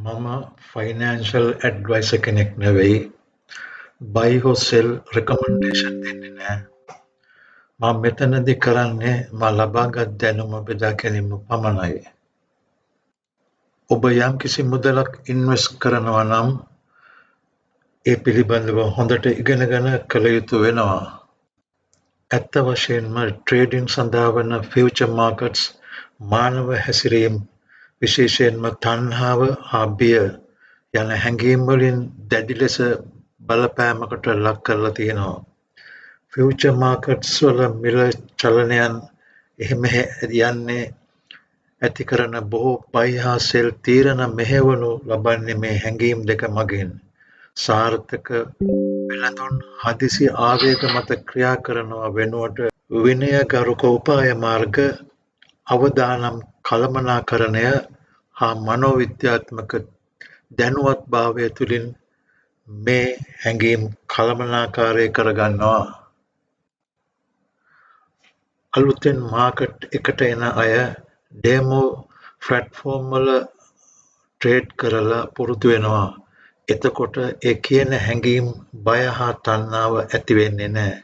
මම financial adviser කෙනෙක් නෙවෙයි. buy or sell recommendation දෙන්නේ නෑ. මම මෙතනදි කරන්නේ මා ලබාගත් දැනුම බෙදා ගැනීම පමණයි. ඔබ යම්කිසි මුදලක් ඉන්වෙස්ට් කරනවා නම් ඒ පිළිබඳව හොඳට ඉගෙනගෙන කළ යුතු වෙනවා. ඇත්ත වශයෙන්ම ට්‍රේඩින් සඳහා වන ෆියුචර් මාකට්ස් මානව හැසිරීම් විශේෂයෙන්ම තණ්හාව හා බිය යන හැඟීම් වලින් දැඩි ලෙස බලපෑමකට ලක් කරලා තියෙනවා. ෆියුචර් මාකට්ස් වල මිල චලනයන් එහෙම යන්නේ ඇති කරන බොහෝ buy හා sell තීරණ මෙහෙයවනු ලබන්නේ මේ හැඟීම් දෙක මගින්. සාර්ථක වෙළඳුන් හදිසි ආවේග මත ක්‍රියා කරනවා වෙනුවට විනයගරුක උපාය මාර්ග, අවදානම් කළමනාකරණය හා මනෝවිද්‍යාත්මක දැනුවත්භාවය තුළින් මේ හැඟීම් කළමනාකාරී කරගන්නවා. අලුතෙන් මාකට් එකට එන අය ඩෙමෝ ප්ලැට්ෆෝම් වල ට්‍රේඩ් කරලා පුරුදු වෙනවා. එතකොට ඒ කියන හැඟීම් බය හා තණ්හාව ඇති වෙන්නේ නැහැ.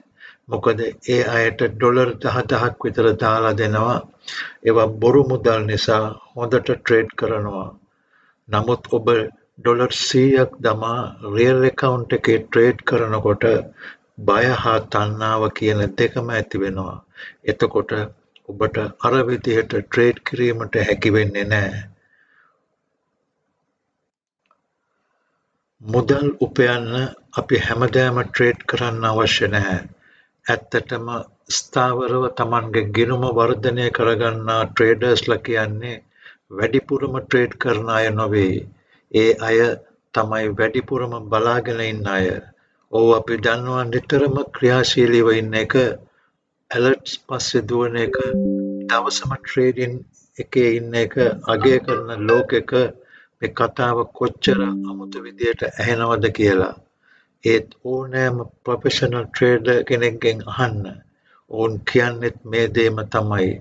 මොකද ඒ අයට ඩොලර් 10,000ක් විතර දාලා දෙනවා. ඒවා බොරු මුදල් නිසා හොඳට ට්‍රේඩ් කරනවා. නමුත් ඔබ ඩොලර් 100ක් දමා රියල් account එකේ ට්‍රේඩ් කරනකොට බය හා තණ්හාව කියන දෙකම ඇති වෙනවා. එතකොට ඔබට අර විදිහට ට්‍රේඩ් කිරීමට හැකි වෙන්නේ නැහැ. මුදල් උපයන්න අපි හැමදාම ට්‍රේඩ් කරන්න අවශ්‍ය නැහැ. ඇත්තටම ස්ථාවරව Tamanගේ ගිණුම වර්ධනය කරගන්නා ට්‍රේඩර්ස්ලා කියන්නේ වැඩිපුරම ට්‍රේඩ් කරන අය නොවේ. ඒ අය තමයි වැඩිපුරම බලාගෙන ඉන්න අය. ඔව් අපි දන්නවා නිතරම ක්‍රියාශීලීව ඉන්න එක, ඇලර්ට්ස් පස්සේ දුවන එක, දවසම ට්‍රේඩින් එකේ ඉන්න එක අගය කරන ලෝකෙක මේ කතාව කොච්චර අමුතු විදියට ඇහෙනවද කියලා. ඒත් ඕනෑම ප්‍රොෆෙෂනල් ට්‍රේඩර් කෙනෙක්ගෙන් අහන්න. ඔවුන් කියන්නෙත් මේ දේම තමයි.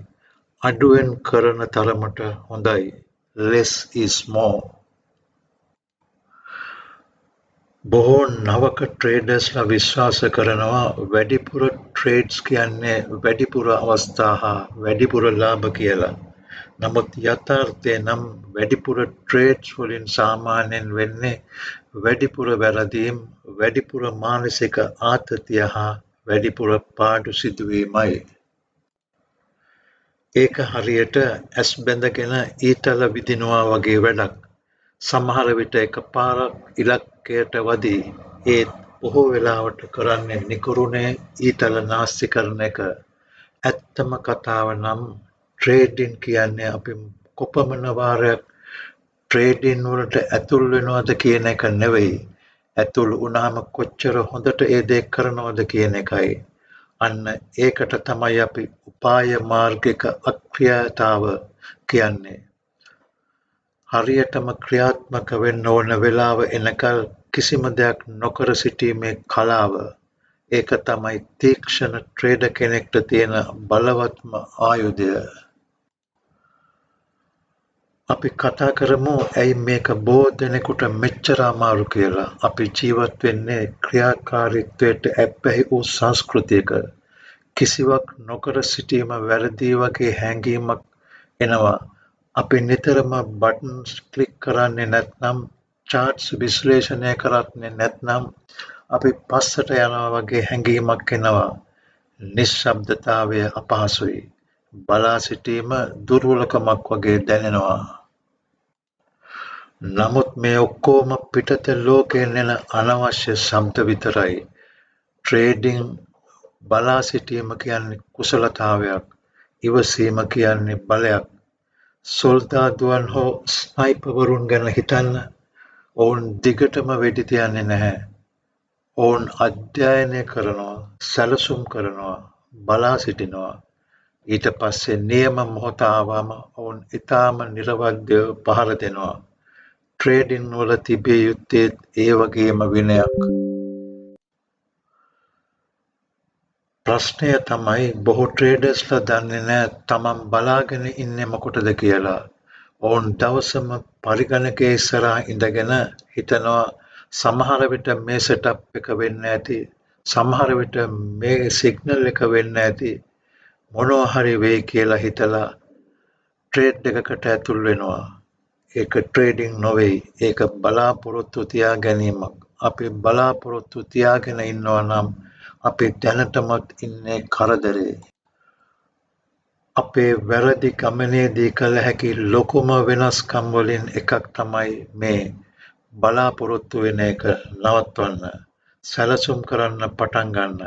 අඩුවෙන් කරන තරමට හොඳයි. less is more. බොහෝ නවක ට්‍රේඩර්ස්ලා විශ්වාස කරනවා වැඩිපුර ට්‍රේඩ්ස් කියන්නේ වැඩිපුර අවස්ථා හා වැඩිපුර ලාභ කියලා. නමුත් යථාර්ථය නම් වැඩිපුර ට්‍රේඩ්ස් වලින් සාමාන්‍යයෙන් වෙන්නේ වැඩිපුර වැරදීම්, වැඩිපුර මානසික ආතතිය හා වැඩිපුර පාඩු සිදුවීමයි. ඒක හරියට ඇස් බැඳගෙන ඊතල විදිනවා වගේ වැඩක්. සමහර විට එකපාරක් ඉලක්කයට වදී. ඒත් බොහෝ වෙලාවට කරන්නේ නිකරුණේ ඊතල නාස්ති කරන එක. ඇත්තම කතාව නම් ට්‍රේඩින් කියන්නේ අපි කොපමණ වාරයක් ට්‍රේඩින් වලට ඇතුල් වෙනවද කියන එක නෙවෙයි. ඇතුල් වුණාම කොච්චර හොඳට ඒ දේ කරනවද කියන එකයි. අන්න ඒකට තමයි අපි උපාය මාර්ගික අක්‍රියාතාව කියන්නේ. හරියටම ක්‍රියාත්මක වෙන්න ඕන වෙලාව එනකල් කිසිම දෙයක් නොකර සිටීමේ කලාව. ඒක තමයි තීක්ෂණ ට්‍රේඩර් කෙනෙක්ට තියෙන බලවත්ම ආයුධය. අපි කතා කරමු ඇයි මේක බොහෝ දෙනෙකුට මෙච්චර අමාරු කියලා. අපි ජීවත් වෙන්නේ ක්‍රියාකාරීත්වයට ඇබ්බැහි වූ සංස්කෘතියක. කිසිවක් නොකර සිටීම වැරදි වගේ හැඟීමක් එනවා. අපි නිතරම බටන්ස් ක්ලික් කරන්නේ නැත්නම්, චාර්ට්ස් විශ්ලේෂණය කරන්නේ නැත්නම් අපි පස්සට යනවා වගේ හැඟීමක් එනවා. නිශ්ශබ්දතාවය අපහසුයි. බලා සිටීම දුර්වලකමක් වගේ දැනෙනවා. නමුත් මේ ඔක්කොම පිටත ලෝකයෙන් එන අනවශ්‍ය ශබ්ද විතරයි. ට්‍රේඩින් බලා සිටීම කියන්නේ කුසලතාවයක්. ඉවසීම කියන්නේ බලයක්. සොල්දාදුවන් හෝ ස්නයිපර්වරුන් ගැන හිතන්න. ඔවුන් දිගටම වෙඩි තියන්නේ නැහැ. ඔවුන් අධ්‍යයනය කරනවා, සැලසුම් කරනවා, බලා සිටිනවා. ඊට පස්සේ නියම මොහොත ආවම ඔවුන් ඉතාම නිර්වද්‍යව පහර දෙනවා. ට්‍රේඩින් වල තිබිය යුත්තේ ඒ වගේම විනයක්. ප්‍රශ්නය තමයි බොහෝ ට්‍රේඩර්ස්ලා දන්නේ නැහැ තමන් බලාගෙන ඉන්නේ මොකටද කියලා. ඔවුන් දවසම පරිගණකයේ ඉස්සරහා ඉඳගෙන හිතනවා සමහර විට මේ සෙටප් එක වෙන්න ඇති, සමහර විට මේ සිග්නල් එක වෙන්න ඇති, මොනවා හරි වෙයි කියලා හිතලා ට්‍රේඩ් එකකට ඇතුල් වෙනවා. ඒක ට්‍රේඩින් නොවෙයි. ඒක බලාපොරොත්තු තියා ගැනීමක්. අපි බලාපොරොත්තු තියාගෙන ඉන්නවා නම් අපි දැනටමත් ඉන්නේ කරදරේ. අපේ වැරදි ගමනේදී කළ හැකි ලොකුම වෙනස්කම් වලින් එකක් තමයි මේ බලාපොරොත්තු වෙන එක නවත්වන්න. සැලසුම් කරන්න පටන් ගන්න.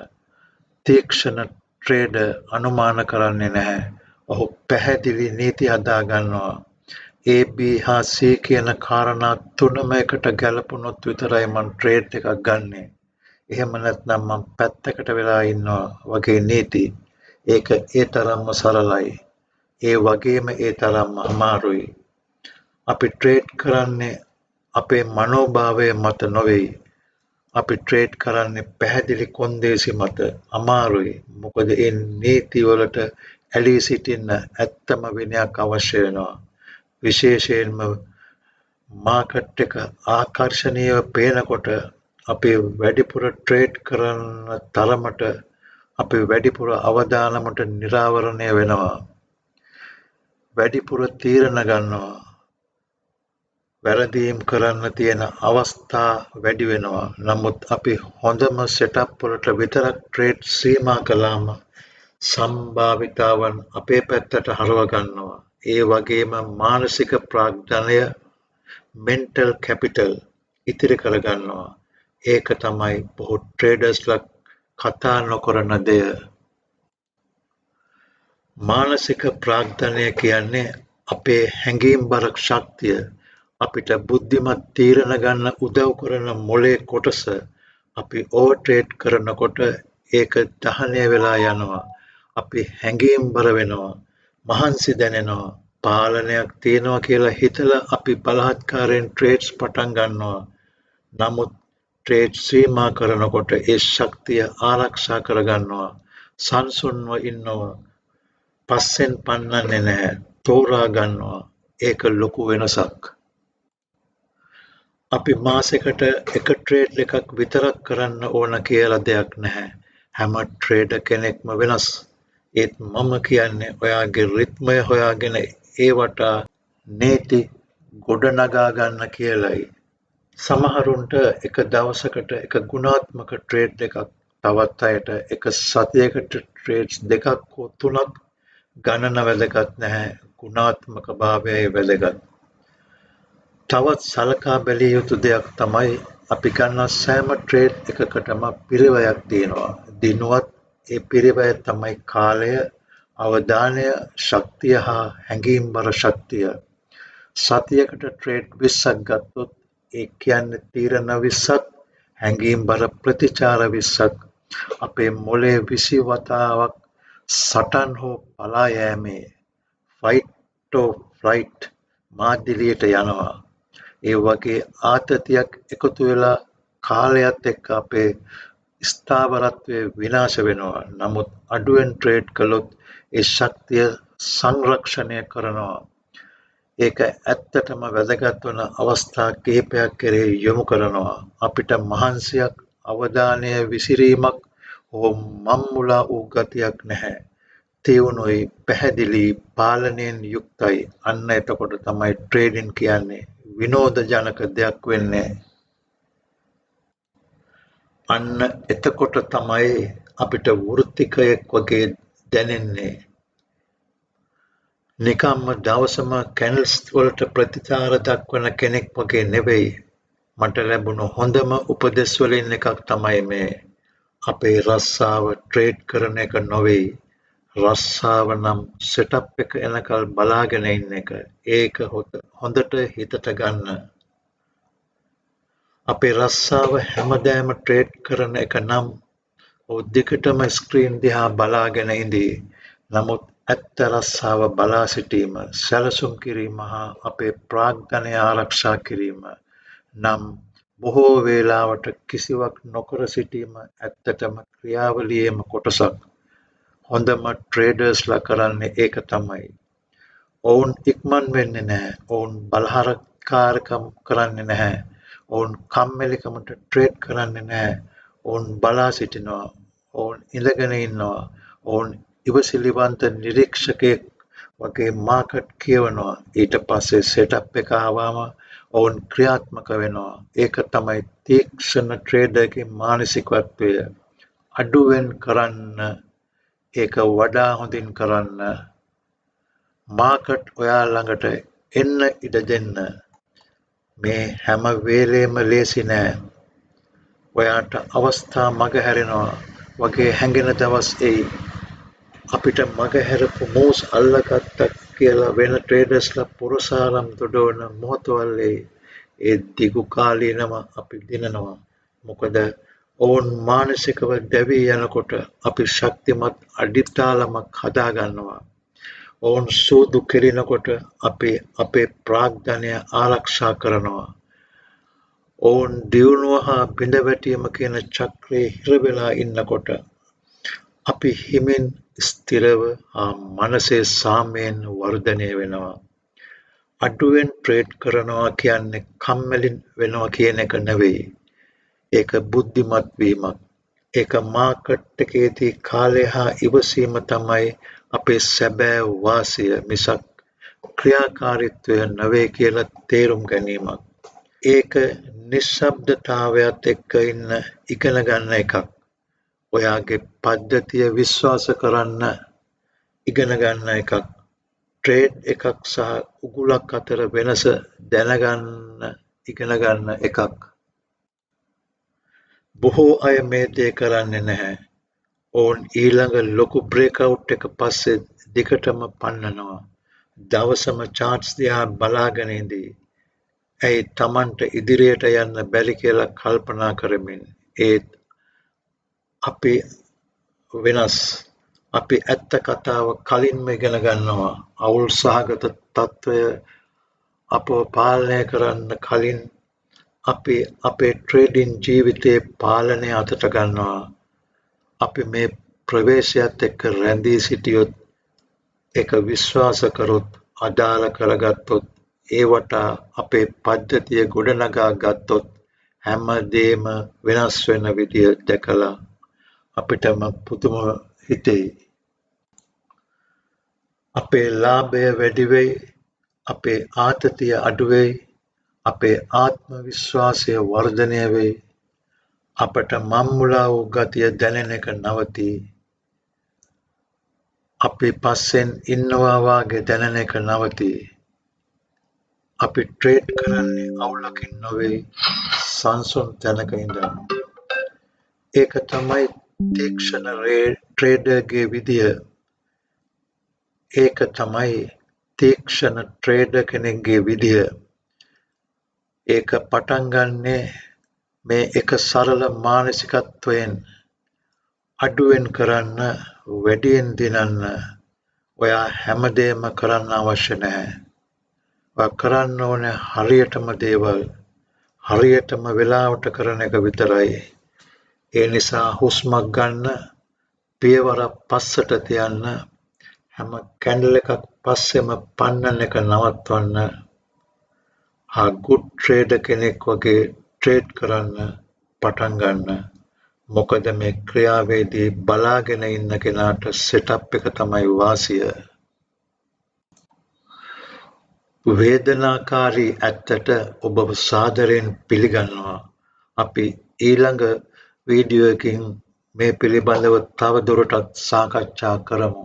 තීක්ෂණ ට්‍රේඩර් අනුමාන කරන්නේ නැහැ. ඔහු පැහැදිලි නීති හදා ගන්නවා. A, B හා C කියන කාරණා තුනම එකට ගැලපුණොත් විතරයි මං ට්‍රේඩ් එකක් ගන්නෙ. එහෙම නැත්නම් මං පැත්තකට වෙලා ඉන්නවා වගේ නීති. ඒක ඒ තරම්ම සරලයි. ඒ වගේම ඒ තරම්ම අමාරුයි. අපි ට්‍රේඩ් කරන්නේ අපේ මනෝභාවය මත නොවෙයි. අපි ට්‍රේඩ් කරන්නේ පැහැදිලි කොන්දේසි මත. අමාරුයි. මොකද ඒ නීති වලට ඇලී සිටින්න ඇත්තම විනයක් අවශ්‍ය වෙනවා. විශේෂයෙන්ම මාකට් එක ආකර්ශනීයව පේනකොට අපි වැඩිපුර ට්‍රේඩ් කරන තරමට අපි වැඩිපුර අවදානමට නිරාවරණය වෙනවා. වැඩිපුර තීරණ ගන්නවා. වැරදීම් කරන්න තියෙන අවස්ථා වැඩි වෙනවා. නමුත් අපි හොඳම සෙටප් වලට විතරක් ට්‍රේඩ් සීමා කළාම සම්භාවිතාවන් අපේ පැත්තට හරව ගන්නවා. ඒ වගේම මානසික ප්‍රඥය mental capital ඉතිරි කර ගන්නවා. ඒක තමයි බොහෝ ට්‍රේඩර්ස්ලා කතා නොකරන දෙය. මානසික ප්‍රඥය කියන්නේ අපේ හැඟීම්බර ශක්තිය. අපිට බුද්ධිමත් තීරණ ගන්න උදව් කරන මොලේ කොටස. අපි ඕවර් ට්‍රේඩ් කරනකොට ඒක දහනය වෙලා යනවා. අපි හැඟීම්බර වෙනවා. මහන්සි දැනෙනවා. පාලනයක් තියෙනවා කියලා හිතලා අපි බලහත්කාරයෙන් ට්‍රේඩ්ස් පටන් ගන්නවා. නමුත් ට්‍රේඩ් සීමා කරනකොට ඒ ශක්තිය ආරක්ෂා කරගන්නවා. සංසුන්ව ඉන්නවා. පස්සෙන් පන්නන්නේ නැහැ. තෝරා ගන්නවා. ඒක ලොකු වෙනසක්. අපි මාසෙකට එක ට්‍රේඩ් එකක් විතරක් කරන්න ඕන කියලා දෙයක් නැහැ. හැම ට්‍රේඩර් කෙනෙක්ම වෙනස්. ඒත් මම කියන්නේ ඔයාගේ රිද්මය හොයාගෙන ඒවට නීති ගොඩනගා ගන්න කියලයි. සමහරුන්ට එක දවසකට එක ගුණාත්මක ට්‍රේඩ් එකක්, තවත් අයට එක සතියකට ට්‍රේඩ්ස් දෙකක් හෝ තුනක් ගණන වැදගත් නැහැ. ගුණාත්මක භාවයයි වැදගත්. තවත් සලකා බැලිය යුතු දෙයක් තමයි අපි ගන්න සෑම ට්‍රේඩ් එකකටම පිරිවැයක් තියෙනවා. දිනුවත් ඒ පිරිවැය තමයි කාලය, අවධානය, ශක්තිය හා හැඟීම්බර ශක්තිය. සතියකට ට්‍රේඩ් 20ක් ගත්තොත් ඒ කියන්නේ තීරණ 20ක්, හැඟීම්බර ප්‍රතිචාර 20ක්. අපේ මොලේ 20 වතාවක් සටන් හෝ පලා යෑමේ ෆයිට් or ෆ්ලයිට් මාදිලියට යනවා. ඒ වගේ ආතතියක් එකතු වෙලා කාලයත් එක්ක අපේ ස්ථාවරත්වය විනාශ වෙනවා. නමුත් අඩුවෙන් ට්‍රේඩ් කළොත් ඒ ශක්තිය සංරක්ෂණය කරනවා. ඒක ඇත්තටම වැදගත් වන අවස්ථා කිහිපයක් කෙරෙහි යොමු කරනවා. අපිට මහන්සියක්, අවධානය විසිරීමක් හෝ මම්මුලා වූ ගතියක් නැහැ. තියුණුයි, පැහැදිලි, පාලනයෙන් යුක්තයි. අන්න එතකොට තමයි ට්‍රේඩින් කියන්නේ විනෝදජනක දෙයක් වෙන්නේ. අන්න එතකොට තමයි අපිට වෘත්තිකයෙක් වගේ දැනෙන්නේ. නිකම්ම දවසම කැනල්ස් වලට ප්‍රතිචාර දක්වන කෙනෙක් වගේ නෙවෙයි. මට ලැබුණු හොඳම උපදෙස් වලින් එකක් තමයි මේ. අපේ රස්සාව ට්‍රේඩ් කරන එක නොවෙයි. රස්සාව නම් සෙටප් එක එනකල් බලාගෙන ඉන්න එක. ඒක හොඳට හිතට ගන්න. අපේ රස්සාව හැමදාම ට්‍රේඩ් කරන එක නම් දිගටම ස්ක්‍රීන් දිහා බලාගෙන ඉඳී. නමුත් ඇත්ත රස්සාව බලා සිටීම, සැලසුම් කිරීම හා අපේ ප්‍රාග්ධනය ආරක්ෂා කිරීම නම් බොහෝ වේලාවට කිසිවක් නොකර සිටීම ඇත්තටම ක්‍රියාවලියේම කොටසක්. හොඳම ට්‍රේඩර්ස්ලා කරන්නේ ඒක තමයි. ඔවුන් ඉක්මන් වෙන්නේ නැහැ. ඔවුන් බලහත්කාරකම් කරන්නේ නැහැ. ඔවුන් කම්මැලිකමට ට්‍රේඩ් කරන්නේ නැහැ. ඔවුන් බලා සිටිනවා. ඔවුන් ඉඳගෙන ඉන්නවා. ඔවුන් ඉවසිලිවන්ත නිරීක්ෂකයෙක් වගේ මාකට් කියවනවා. ඊට පස්සේ සෙටප් එක ආවම ඔවුන් ක්‍රියාත්මක වෙනවා. ඒක තමයි තීක්ෂණ ට්‍රේඩර්ගේ මානසිකත්වය. අඩුවෙන් කරන්න, ඒක වඩා හොඳින් කරන්න. මාකට් ඔයා ළඟට එන්න ඉඩ දෙන්න. මේ හැම වේලේම ලේසි නෑ. ඔයාට අවස්ථා මගහැරෙනවා වගේ හැඟෙන දවස් එයි. අපිට මගහැරපු මූස් අල්ලගත්තා කියලා වෙන ට්‍රේඩර්ස්ලා පුරසාරම් දොඩවන මොහොතවල් එයි. ඒ දිගු කාලීනව අපි දිනනවා. මොකද ඔවුන් මානසිකව දැවී යනකොට අපි ශක්තිමත් අඩිතාලමක් හදාගන්නවා. ඔවුන් සූදු කෙරෙනකොට අපි අපේ ප්‍රාග්ධනය ආරක්ෂා කරනවා. ඔවුන් දියුණුව හා බිඳවැටීම කියන චක්‍රයේ හිරවෙලා ඉන්නකොට අපි හිමින් ස්ථිරව හා මනසේ සාමයෙන් වර්ධනය වෙනවා. අඩුවෙන් ට්‍රේඩ් කරනවා කියන්නේ කම්මැලි වෙනවා කියන එක නෙවෙයි. ඒක බුද්ධිමත් වීමක්. ඒක මාකට් එකේදී කාලය හා ඉවසීම තමයි අපේ සැබෑ වාසිය මිසක් ක්‍රියාකාරීත්වය නෙවෙයි කියලා තේරුම් ගැනීමක්. ඒක නිශ්ශබ්දතාවයත් එක්ක ඉගෙන ගන්න එකක්. ඔයාගේ පද්ධතිය විශ්වාස කරන්න ඉගෙන ගන්න එකක්. ට්‍රේඩ් එකක් සහ උගුලක් අතර වෙනස දැනගන්න ඉගෙන ගන්න එකක්. බොහෝ අය මේ දේ කරන්නේ නැහැ. ඔවුන් ඊළඟ ලොකු බ්‍රේක්අවුට් එක පස්සේ දිගටම පන්නනවා. දවසම චාර්ට්ස් දිහා බලාගෙන ඉඳී. ඇයි තමන්ට ඉදිරියට යන්න බැරි කියලා කල්පනා කරමින්. ඒත් අපි වෙනස්. අපි ඇත්ත කතාව කලින්ම ඉගෙන ගන්නවා. අවුල් සහගත තත්ත්වය අපව පාලනය කරන්න කලින් අපි අපේ ට්‍රේඩින් ජීවිතයේ පාලනය අතට ගන්නවා. අපි මේ ප්‍රවේශයත් එක්ක රැඳී සිටියොත්, ඒක විශ්වාස කරොත්, අදාළ කරගත්තොත්, ඒවට අපේ පද්ධතිය ගොඩනගා ගත්තොත් හැම දේම වෙනස් වෙන විදිය දැකලා අපිටම පුදුම හිතෙයි. අපේ ලාභය වැඩි වෙයි, අපේ ආතතිය අඩු වෙයි, අපේ ආත්ම විශ්වාසය වර්ධනය වෙයි, අපට මම්මුලා වූ ගතිය දැනෙන එක නවතී. අපි පස්සෙන් ඉන්නවා වාගේ දැනෙන එක නවතී. අපි ට්‍රේඩ් කරන්නේ අවුලකින් නොවෙයි, සංසුන් තැනක ඉඳන්. ඒක තමයි තීක්ෂණ ට්‍රේඩර්ගේ විදිය. ඒක තමයි තීක්ෂණ ට්‍රේඩර් කෙනෙක්ගේ විදිය. ඒක පටන් ගන්නේ මේ එක සරල මානසිකත්වයෙන්. අඩුවෙන් කරන්න, වැඩියෙන් දිනන්න. ඔයා හැමදේම කරන්න අවශ්‍ය නැහැ. ඔයා කරන්න ඕනේ හරියටම දේවල්. හරියටම වෙලාවට කරන එක විතරයි. ඒ නිසා හුස්මක් ගන්න, පියවරක් පස්සට තියන්න, හැම කැන්ඩල් එකක් පස්සෙම පන්නන එක නවත්වන්න, හා ගුඩ් ට්‍රේඩර් කෙනෙක් වගේ ට්‍රේඩ් කරන්න පටන් ගන්න. මොකද මේ ක්‍රියාවේදී බලාගෙන ඉන්න කෙනාට සෙටප් එක තමයි වාසිය. වේදනාකාරී ඇත්තට ඔබව සාදරයෙන් පිළිගන්නවා. අපි ඊළඟ වීඩියෝ එකකින් මේ පිළිබඳව තව දුරටත් සාකච්ඡා කරමු.